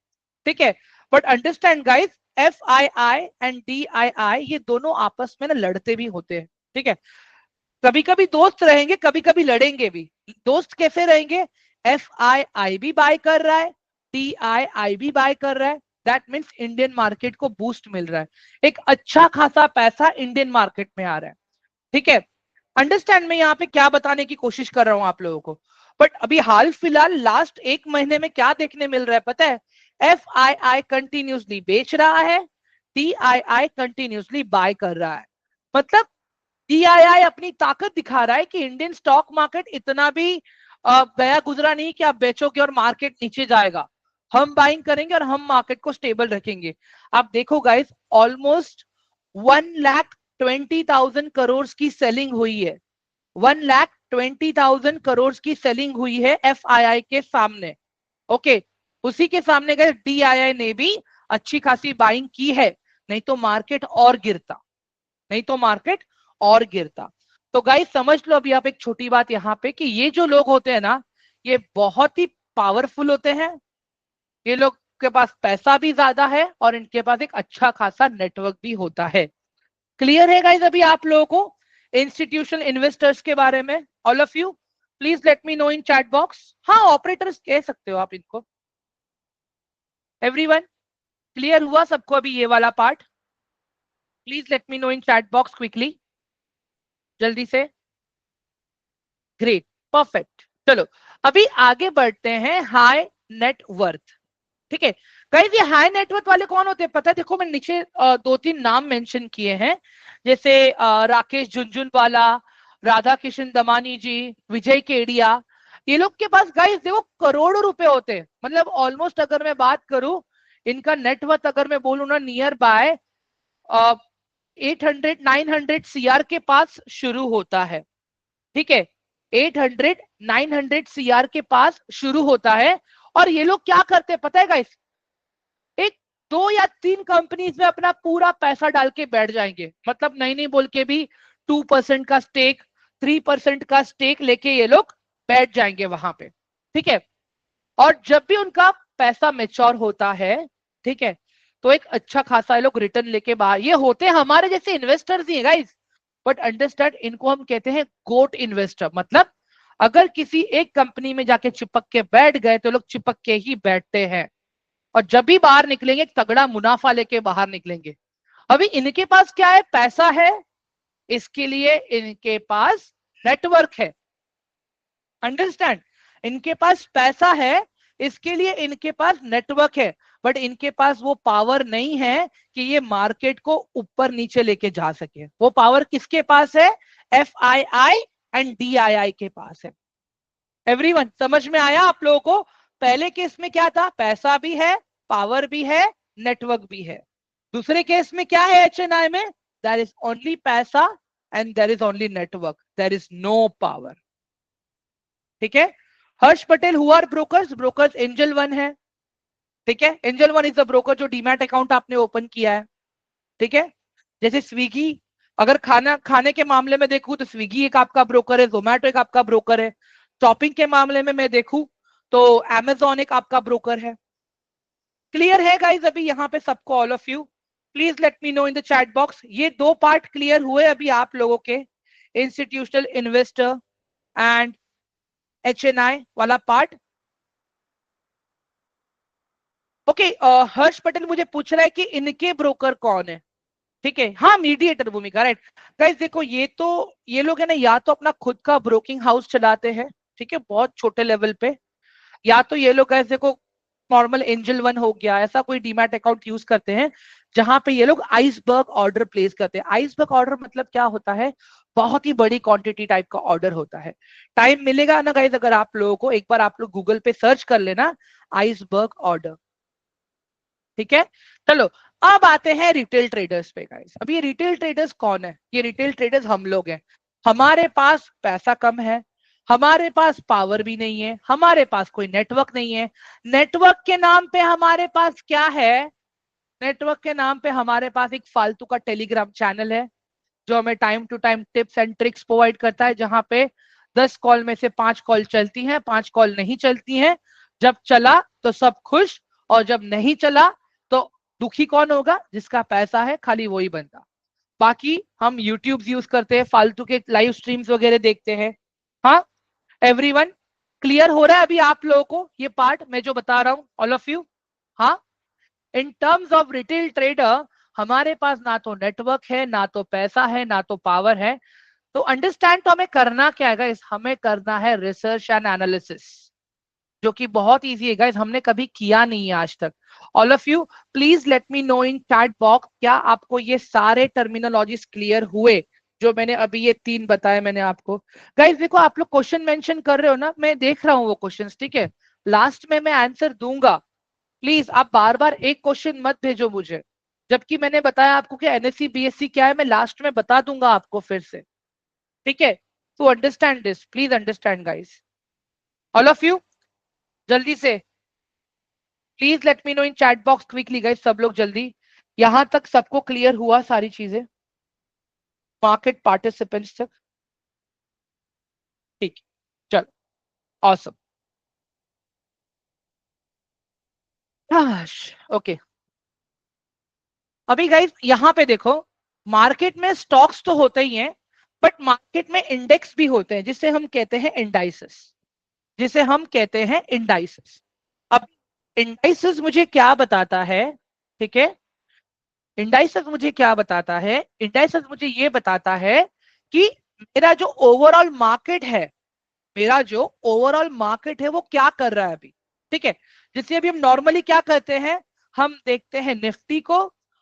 ठीक है। But understand guys, FII and DII ये दोनों आपस में ना लड़ते भी होते हैं, ठीक है। कभी कभी दोस्त रहेंगे, कभी कभी लड़ेंगे भी। दोस्त कैसे रहेंगे? FII भी बाय कर रहा है, DII भी बाय कर रहा है, दैट मीन्स इंडियन मार्केट को बूस्ट मिल रहा है, एक अच्छा खासा पैसा इंडियन मार्केट में आ रहा है, ठीक है। अंडरस्टैंड, मैं यहाँ पे क्या बताने की कोशिश कर रहा हूं आप लोगों को। बट अभी हाल फिलहाल लास्ट एक महीने में क्या देखने मिल रहा है पता है? FII कंटिन्यूसली बेच रहा है, DII कंटिन्यूसली बाय कर रहा है। मतलब DII अपनी ताकत दिखा रहा है कि इंडियन स्टॉक मार्केट इतना भी गया गुजरा नहीं कि आप बेचोगे और मार्केट नीचे जाएगा, हम बाइंग करेंगे और हम मार्केट को स्टेबल रखेंगे। आप देखो गाइस, ऑलमोस्ट 1,20,000 करोड़ की सेलिंग हुई है, 1,20,000 करोड़ की सेलिंग हुई है FII के सामने, ओके। उसी के सामने गए DII ने भी अच्छी खासी बाइंग की है, नहीं तो मार्केट और गिरता, नहीं तो मार्केट और गिरता। तो गाइस समझ लो अभी आप एक छोटी बात यहाँ पे, कि ये जो लोग होते हैं ना, ये बहुत ही पावरफुल होते हैं, ये लोग के पास पैसा भी ज्यादा है और इनके पास एक अच्छा खासा नेटवर्क भी होता है। क्लियर है गाइस अभी आप लोगों को इंस्टीट्यूशनल इन्वेस्टर्स के बारे में? All of you please let me know in chat box. हाँ ऑपरेटर्स कह सकते हो आप इनको, एवरीवन क्लियर हुआ सबको अभी ये वाला part? Please let me know in chat box quickly, जल्दी से। Great, perfect. चलो अभी आगे बढ़ते हैं हाई नेटवर्थ। ठीक है गाइस, ये हाई नेटवर्थ वाले कौन होते हैं पता है? देखो मैं नीचे दो तीन नाम मेंशन किए हैं, जैसे राकेश झुनझुनवाला, राधा किशन दमानी जी, विजय केडिया। ये लोग के पास गाइस देखो करोड़ों रुपए होते हैं। मतलब ऑलमोस्ट अगर मैं बात करूं, इनका नेटवर्थ अगर मैं बोलूं ना, नियर बाय 800-900 CR के पास शुरू होता है। ठीक है, 800-900 CR के पास शुरू होता है। और ये लोग क्या करते हैं पता है गाइस? एक दो या तीन कंपनीज में अपना पूरा पैसा डाल के बैठ जाएंगे। मतलब नहीं नहीं बोल के भी 2% का स्टेक, 3% का स्टेक लेके ये लोग बैठ जाएंगे वहां पे। ठीक है, और जब भी उनका पैसा मेच्योर होता है, ठीक है, तो एक अच्छा खासा ये लोग रिटर्न लेके बाहर, ये होते हैं हमारे जैसे इन्वेस्टर्स ही है गाइस। बट अंडरस्टैंड, इनको हम कहते हैं गोट इन्वेस्टर। मतलब अगर किसी एक कंपनी में जाके चिपक के बैठ गए तो लोग चिपक के ही बैठते हैं, और जब भी बाहर निकलेंगे तगड़ा मुनाफा लेके बाहर निकलेंगे। अभी इनके पास क्या है? पैसा है, इसके लिए इनके पास नेटवर्क है। अंडरस्टैंड, इनके पास पैसा है, इसके लिए इनके पास नेटवर्क है। बट इनके पास वो पावर नहीं है कि ये मार्केट को ऊपर नीचे लेके जा सके। वो पावर किसके पास है? FII एंड DII के पास है। एवरीवन समझ में आया आप लोगों को? पहले केस में क्या था? पैसा भी है, पावर भी है, नेटवर्क भी है। दूसरे केस में क्या है? HNI में देयर इज ओनली पैसा and there is only network, there is no power. ठीक है, Harsh Patel who are brokers? Brokers Angel One है। ठीक है, Angel One is the broker जो डीमैट अकाउंट आपने ओपन किया है। ठीक है, जैसे स्विगी, अगर खाना खाने के मामले में देखूं तो स्विगी एक आपका ब्रोकर है, जोमैटो एक आपका ब्रोकर है। शॉपिंग के मामले में मैं देखूं तो Amazon एक आपका ब्रोकर है। क्लियर है गाइज अभी यहाँ पे सबको? All of you please let me know in the chat box. ये दो पार्ट क्लियर हुए अभी आप लोगों के? इंस्टीट्यूशनल इन्वेस्टर एंड HNI वाला पार्ट। ओके, हर्ष पटेल मुझे पूछ रहा है कि इनके ब्रोकर कौन है। ठीक है, हाँ, मीडिएटर भूमिका, राइट। गाइस देखो, ये लोग है ना, या तो अपना खुद का ब्रोकिंग हाउस चलाते हैं, ठीक है, बहुत छोटे लेवल पे, या तो ये लोग ऐसे को नॉर्मल एंजल वन हो गया, ऐसा कोई डीमैट अकाउंट यूज करते हैं जहां पे ये लोग आइसबर्ग ऑर्डर प्लेस करते हैं। आइसबर्ग ऑर्डर मतलब क्या होता है? बहुत ही बड़ी क्वांटिटी टाइप का ऑर्डर होता है। टाइम मिलेगा ना गाइस, अगर आप लोगों को एक बार आप लोग गूगल पे सर्च कर लेना आइसबर्ग ऑर्डर। ठीक है, चलो अब आते हैं रिटेल ट्रेडर्स पे गाइस। अब ये रिटेल ट्रेडर्स कौन है? ये रिटेल ट्रेडर्स हम लोग हैं। हमारे पास पैसा कम है, हमारे पास पावर भी नहीं है, हमारे पास कोई नेटवर्क नहीं है। नेटवर्क के नाम पे हमारे पास क्या है? नेटवर्क के नाम पे हमारे पास एक फालतू का टेलीग्राम चैनल है जो हमें time to time tips and tricks provide करता है, जहां पे 10 कॉल में से 5 कॉल चलती हैं, 5 कॉल नहीं चलती हैं। जब चला तो सब खुश, और जब नहीं चला तो दुखी कौन होगा? जिसका पैसा है, खाली वही बंदा। बाकी हम यूट्यूब यूज करते हैं, फालतू के लाइव स्ट्रीम्स वगैरह देखते हैं। हाँ, एवरीवन क्लियर हो रहा है अभी आप लोगों को ये पार्ट मैं जो बता रहा हूं? All of you? हाँ, in terms of retail trader हमारे पास ना तो नेटवर्क है, ना तो पैसा है, ना तो पावर है। तो अंडरस्टैंड, तो हमें करना क्या है गाइस? हमें करना है रिसर्च एंड एनालिसिस, जो कि बहुत इजी है गाइस, हमने कभी किया नहीं है आज तक। All of you please let me know in chat box, क्या आपको ये सारे टर्मिनोलॉजीज क्लियर हुए जो मैंने अभी ये 3 बताए मैंने आपको? गाइस देखो, आप लोग क्वेश्चन मेंशन कर रहे हो ना, मैं देख रहा हूँ वो क्वेश्चंस, ठीक है, लास्ट में मैं आंसर दूंगा। प्लीज आप बार बार एक क्वेश्चन मत भेजो मुझे, जबकि मैंने बताया आपको कि NSE BSC क्या है, मैं लास्ट में बता दूंगा आपको फिर से। ठीक है, to understand this please understand guys, all of you जल्दी से please let me know in chat box quickly guys, सब लोग जल्दी। यहां तक सबको क्लियर हुआ सारी चीजें, मार्केट पार्टिसिपेंट्स तक? ठीक, चलो, ऑसम। ओके, अभी गाइस यहां पे देखो, मार्केट में स्टॉक्स तो होते ही हैं, बट मार्केट में इंडेक्स भी होते हैं जिसे हम कहते हैं इंडाइसेस, जिसे हम कहते हैं इंडाइसेस। अब इंडाइसेस मुझे क्या बताता है, ठीक है, इंडाइसेस मुझे क्या बताता है, इंडाइसेस मुझे ये बताता है कि मेरा जो ओवरऑल मार्केट है, मेरा जो ओवरऑल मार्केट है वो क्या कर रहा है अभी, ठीक है। जैसे अभी हम नॉर्मली क्या करते हैं, हम देखते हैं निफ्टी को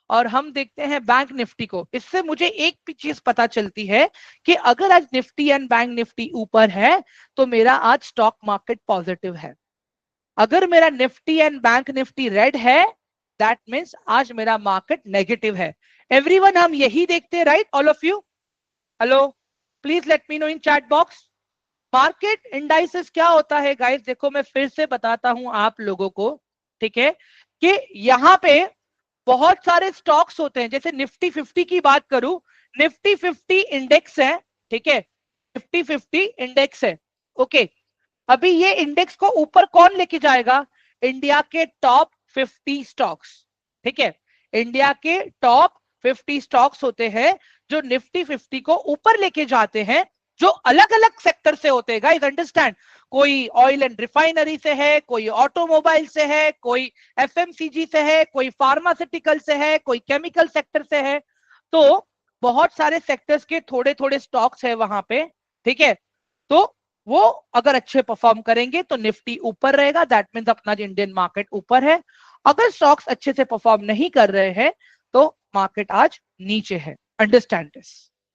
और हम देखते हैं बैंक निफ्टी को। इससे मुझे एक भी चीज पता चलती है कि अगर आज निफ्टी एंड बैंक निफ्टी ऊपर है तो मेरा आज स्टॉक मार्केट पॉजिटिव है। अगर मेरा Nifty and bank Nifty red है, दैट मीन्स आज मेरा मार्केट नेगेटिव है। एवरीवन हम यही देखते हैं, right? All of you, hello, please let me know in chat box. Market indices क्या होता है गाइस, देखो मैं फिर से बताता हूं आप लोगों को, ठीक है, कि यहां पे बहुत सारे स्टॉक्स होते हैं। जैसे निफ्टी 50 की बात करूं, निफ्टी 50 इंडेक्स है, ठीक है, निफ्टी 50 इंडेक्स है, ओके। अभी ये इंडेक्स को ऊपर कौन लेके जाएगा? इंडिया के टॉप 50 स्टॉक्स, ठीक है, इंडिया के टॉप 50 स्टॉक्स होते हैं जो निफ्टी 50 को ऊपर लेके जाते हैं, जो अलग अलग सेक्टर से होते हैं गाइस, अंडरस्टैंड। कोई ऑयल एंड रिफाइनरी से है, कोई ऑटोमोबाइल से है, कोई एफएमसीजी से है, कोई फार्मास्यूटिकल से है, कोई केमिकल सेक्टर से है। तो बहुत सारे सेक्टर्स के थोड़े थोड़े स्टॉक्स है वहां पे, ठीक है। तो वो अगर अच्छे परफॉर्म करेंगे तो निफ्टी ऊपर रहेगा, दैट मीन्स अपना इंडियन मार्केट ऊपर है। अगर स्टॉक्स अच्छे से परफॉर्म नहीं कर रहे हैं तो मार्केट आज नीचे है, understand this,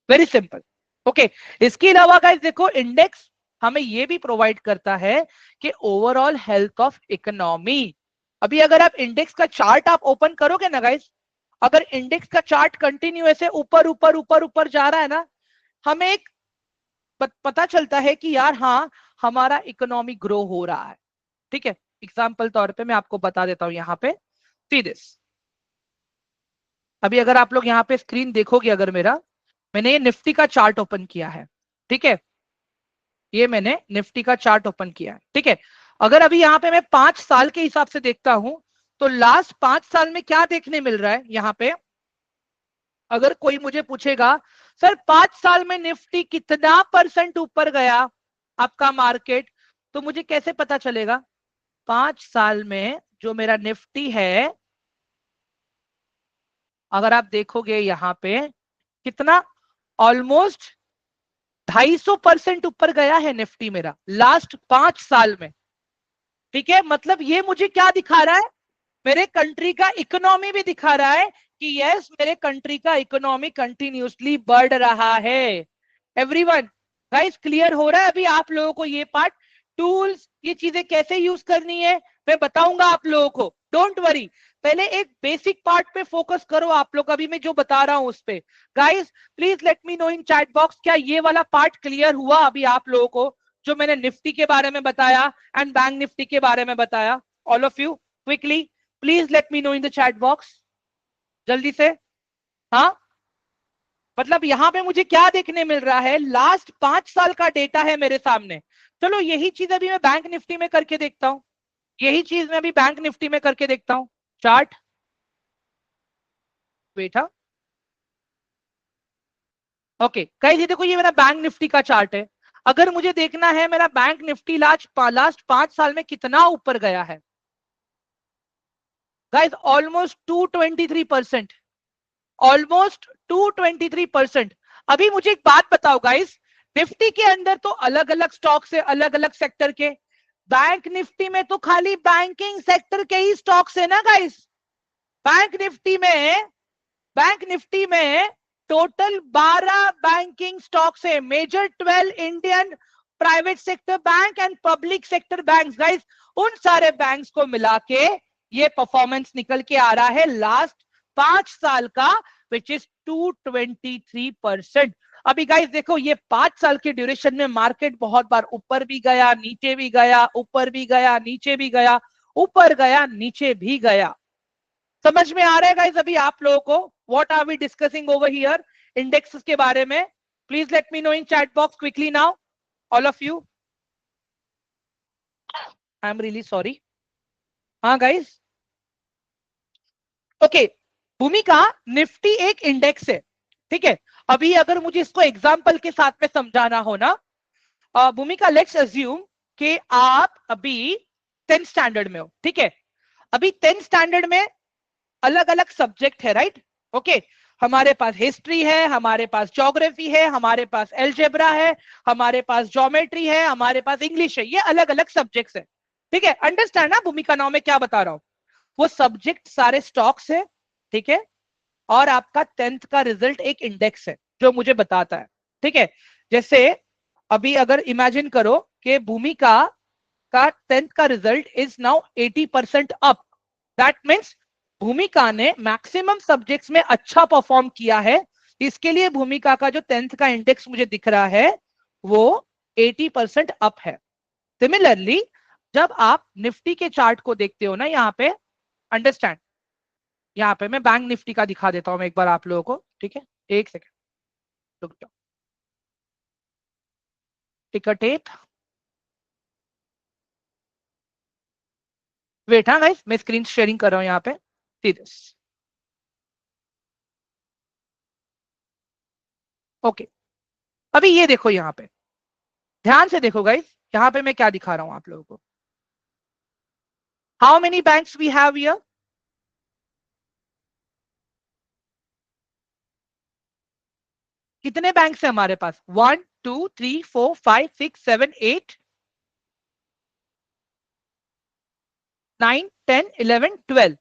very simple, okay. इसके अलावा गाइस देखो, इंडेक्स हमें यह भी प्रोवाइड करता है कि ओवरऑल हेल्थ ऑफ इकोनॉमी। अभी अगर आप इंडेक्स का चार्ट आप ओपन करोगे ना गाइस, अगर इंडेक्स का चार्ट कंटिन्यू ऐसे ऊपर ऊपर ऊपर ऊपर जा रहा है ना, हमें एक पता चलता है कि यार हाँ, हमारा इकोनॉमी ग्रो हो रहा है, ठीक है। एग्जाम्पल तौर पे मैं आपको बता देता हूं यहाँ पे, सी दिस। अभी अगर आप लोग यहाँ पे स्क्रीन देखोगे, अगर मैंने ये निफ्टी का चार्ट ओपन किया है, ठीक है, ये मैंने निफ्टी का चार्ट ओपन किया है, ठीक है। अगर अभी यहाँ पे मैं 5 साल के हिसाब से देखता हूं तो लास्ट 5 साल में क्या देखने मिल रहा है यहाँ पे। अगर कोई मुझे पूछेगा सर 5 साल में निफ्टी कितना परसेंट ऊपर गया आपका मार्केट, तो मुझे कैसे पता चलेगा? 5 साल में जो मेरा निफ्टी है, अगर आप देखोगे यहां पे कितना, ऑलमोस्ट 250% ऊपर गया है निफ्टी मेरा लास्ट 5 साल में, ठीक है। मतलब ये मुझे क्या दिखा रहा है? मेरे कंट्री का इकोनॉमी भी दिखा रहा है कि यस, मेरे कंट्री का इकोनॉमी कंटिन्यूसली बढ़ रहा है। एवरीवन, गाइस क्लियर हो रहा है अभी आप लोगों को ये पार्ट? टूल्स, ये चीजें कैसे यूज करनी है मैं बताऊंगा आप लोगों को, डोंट वरी। पहले एक बेसिक पार्ट पे फोकस करो आप लोग, अभी मैं जो बता रहा हूं उस पे। Guys please let me know in chat box, क्या ये वाला पार्ट क्लियर हुआ अभी आप लोगों को, जो मैंने निफ्टी के बारे में बताया एंड बैंक निफ्टी के बारे में बताया? All of you quickly please let me know in the chat box, जल्दी से। हाँ, मतलब यहां पे मुझे क्या देखने मिल रहा है, लास्ट 5 साल का डेटा है मेरे सामने। चलो यही चीज अभी मैं बैंक निफ्टी में करके देखता हूं, यही चीज मैं अभी बैंक निफ्टी में करके देखता हूं। चार्ट बेटा, ओके गाइस, ये देखो ये मेरा बैंक निफ्टी का चार्ट है। अगर मुझे देखना है मेरा बैंक निफ्टी लास्ट 5 साल में कितना ऊपर गया है, गाइस ऑलमोस्ट 223%, ऑलमोस्ट 223%। अभी मुझे एक बात बताओ गाइस, निफ्टी के अंदर तो अलग अलग स्टॉक्स है, अलग अलग सेक्टर के। बैंक निफ्टी में तो खाली बैंकिंग सेक्टर के ही स्टॉक्स है ना गाइस। बैंक निफ्टी में बैंक निफ्टी में टोटल 12 बैंकिंग स्टॉक्स है, major 12 Indian private sector bank and public sector banks. Guys उन सारे बैंक्स को मिला के ये परफॉर्मेंस निकल के आ रहा है लास्ट 5 साल का, विच इज 223%। अभी गाइस देखो, ये 5 साल के ड्यूरेशन में मार्केट बहुत बार ऊपर भी गया, नीचे भी गया, ऊपर भी गया, नीचे भी गया, ऊपर गया, नीचे भी गया। समझ में आ रहा है गाइस अभी आप लोगों को what are we discussing over here index के बारे में? Please let me know in chat box quickly now, all of you. I am really sorry. हाँ गाइस, ओके। भूमिका, निफ्टी एक इंडेक्स है, ठीक है। अभी अगर मुझे इसको एग्जांपल के साथ में समझाना हो ना, भूमिका लेट्स अज्यूम कि आप अभी 10th स्टैंडर्ड में हो, ठीक है। अभी 10th स्टैंडर्ड में अलग अलग सब्जेक्ट है, राइट? ओके, हमारे पास हिस्ट्री है, हमारे पास ज्योग्राफी है, हमारे पास एलजेब्रा है, हमारे पास ज्योमेट्री है, हमारे पास इंग्लिश है, ये अलग अलग सब्जेक्ट्स है। ठीक है, अंडरस्टैंड ना भूमिका नाउ में क्या बता रहा हूं? वो सब्जेक्ट सारे स्टॉक्स है, ठीक है, और आपका 10th का रिजल्ट एक इंडेक्स है जो मुझे बताता है। ठीक है, जैसे अभी अगर इमेजिन करो कि भूमिका का 10th का result is now 80% up, that means भूमिका ने मैक्सिमम सब्जेक्ट्स में अच्छा परफॉर्म किया है, इसके लिए भूमिका का जो 10th का इंडेक्स मुझे दिख रहा है वो 80% अप है। सिमिलरली जब आप निफ्टी के चार्ट को देखते हो ना, यहाँ पे अंडरस्टैंड, यहाँ पे मैं बैंक निफ्टी का दिखा देता हूं एक बार आप लोगों को, ठीक है, एक सेकेंड रुक जाओ। टिकर टेप, वेट, हाँ गाइस मैं स्क्रीन शेयरिंग कर रहा हूं यहाँ पे, सी दिस। ओके, अभी ये देखो यहाँ पे, ध्यान से देखो गाइस, यहाँ पे मैं क्या दिखा रहा हूं आप लोगों को। How many banks we have here? कितने बैंक्स है हमारे पास? 1 2 3 4 5 6 7 8 9 10 11 12।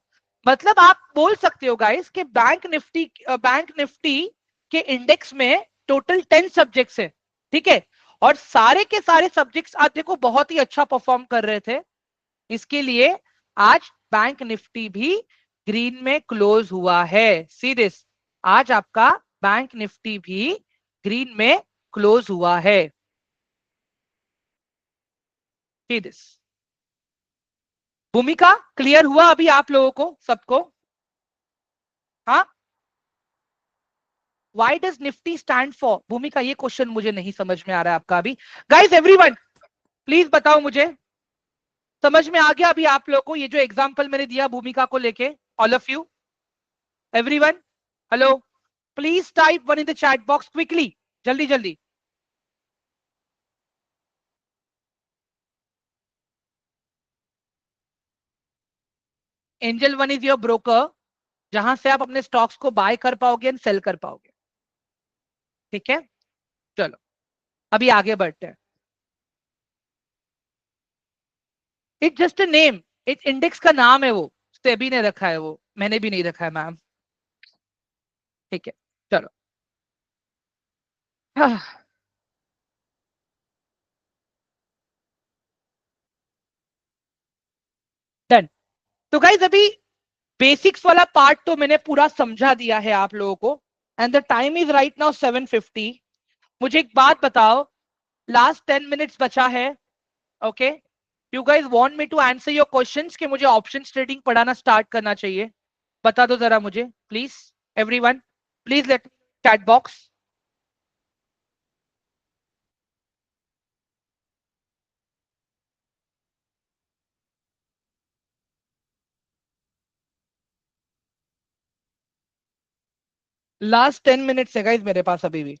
मतलब आप बोल सकते हो गाइस कि बैंक निफ्टी के इंडेक्स में टोटल 10 सब्जेक्ट्स है, ठीक है, और सारे के सारे सब्जेक्ट्स आज देखो बहुत ही अच्छा परफॉर्म कर रहे थे, इसके लिए आज बैंक निफ्टी भी ग्रीन में क्लोज हुआ है। सी दिस, आज आपका बैंक निफ्टी भी ग्रीन में क्लोज हुआ है। सी दिस, भूमिका क्लियर हुआ अभी आप लोगों को सबको? हाँ, why does Nifty stand for? भूमिका ये क्वेश्चन मुझे नहीं समझ में आ रहा है आपका अभी। गाइस एवरीवन प्लीज बताओ मुझे, समझ में आ गया अभी आप लोगों को ये जो एग्जांपल मैंने दिया भूमिका को लेके? All of you, everyone, hello, please type one in the chat box quickly, जल्दी जल्दी। Angel One is your broker, जहां से आप अपने स्टॉक्स को बाय कर पाओगे एंड सेल कर पाओगे, ठीक है? चलो अभी आगे बढ़ते हैं। इट जस्ट अ नेम, एक इंडेक्स का नाम है वो, सेबी ने रखा है, वो मैंने भी नहीं रखा है मैम, ठीक है, चलो। डन। तो गाइज अभी बेसिक्स वाला पार्ट तो मैंने पूरा समझा दिया है आप लोगों को, and the time is right now 7:50। मुझे एक बात बताओ, लास्ट 10 मिनट्स बचा है, okay, you guys want me to answer your questions कि मुझे ऑप्शन ट्रेडिंग पढ़ाना स्टार्ट करना चाहिए? बता दो जरा मुझे please, everyone, please let chat box. Last 10 minutes है गाइज मेरे पास अभी भी।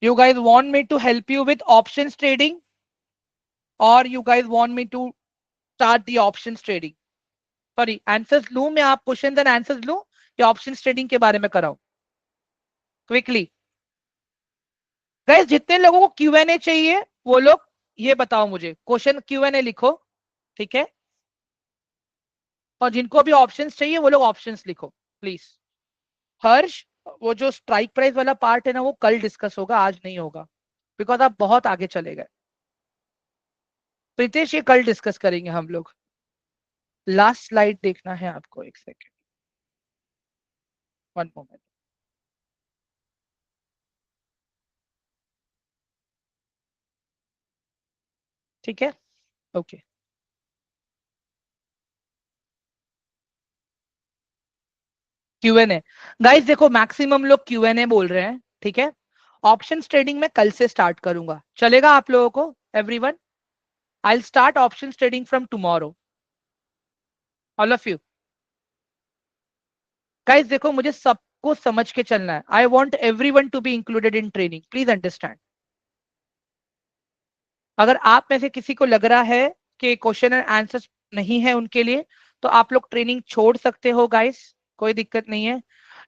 You guys want me to help you with option trading, और you guys want me to start the option trading? Sorry, answers लूं मैं, आप क्वेश्चन एंड आंसर्स लूं या ऑप्शन ट्रेडिंग के बारे में कराऊं? क्विकली गाइस, जितने लोगों को क्यूएनए चाहिए वो लोग ये बताओ मुझे, क्वेश्चन क्यूएनए लिखो, ठीक है, और जिनको भी ऑप्शंस चाहिए वो लोग ऑप्शंस लिखो प्लीज। हर्ष, वो जो स्ट्राइक प्राइस वाला पार्ट है ना वो कल डिस्कस होगा, आज नहीं होगा, बिकॉज आप बहुत आगे चले गए। प्रीतेश, ये कल डिस्कस करेंगे हम लोग। लास्ट स्लाइड देखना है आपको, एक सेकेंड, वन मोमेंट, ठीक है, ओके। क्यूएनए, गाइस देखो मैक्सिमम लोग क्यूएनए बोल रहे हैं, ठीक है, ऑप्शन ट्रेडिंग में कल से स्टार्ट करूंगा, चलेगा आप लोगों को? Everyone, I will start option trading from tomorrow, all of you. Guys देखो मुझे सबको समझ के चलना है, I want everyone to be included in training, please understand. अगर आप में से किसी को लग रहा है कि क्वेश्चन एंड आंसर्स नहीं है उनके लिए, तो आप लोग ट्रेनिंग छोड़ सकते हो गाइस, कोई दिक्कत नहीं है।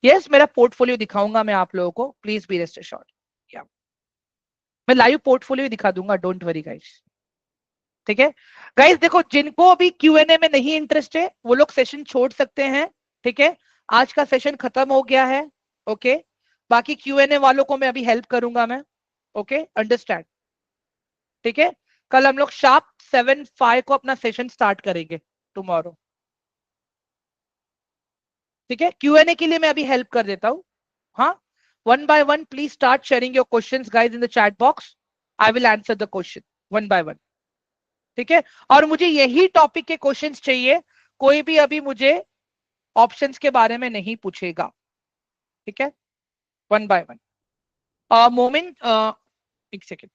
यस, मेरा पोर्टफोलियो दिखाऊंगा मैं आप लोगों को, प्लीज बी रेस्ट एश्योर्ड। या मैं लाइव पोर्टफोलियो दिखा दूंगा, डोंट वरी गाइस। ठीक है गाइस, देखो जिनको अभी क्यूएनए में नहीं इंटरेस्ट है वो लोग सेशन छोड़ सकते हैं। ठीक है, आज का सेशन खत्म हो गया है। ओके, बाकी क्यूएनए वालों को मैं अभी हेल्प करूंगा मैं। Okay, understand. ठीक है, कल हम लोग शार्प 7:05 को अपना सेशन स्टार्ट करेंगे, टुमारो। ठीक है, क्यूएनए के लिए मैं अभी हेल्प कर देता हूं। हाँ, one by one please start sharing your questions guys in the chat box. I will answer the question one by one. ठीक है, और मुझे यही टॉपिक के क्वेश्चंस चाहिए, कोई भी अभी मुझे ऑप्शंस के बारे में नहीं पूछेगा। ठीक है, वन बाय वन। मोमिन, एक सेकेंड।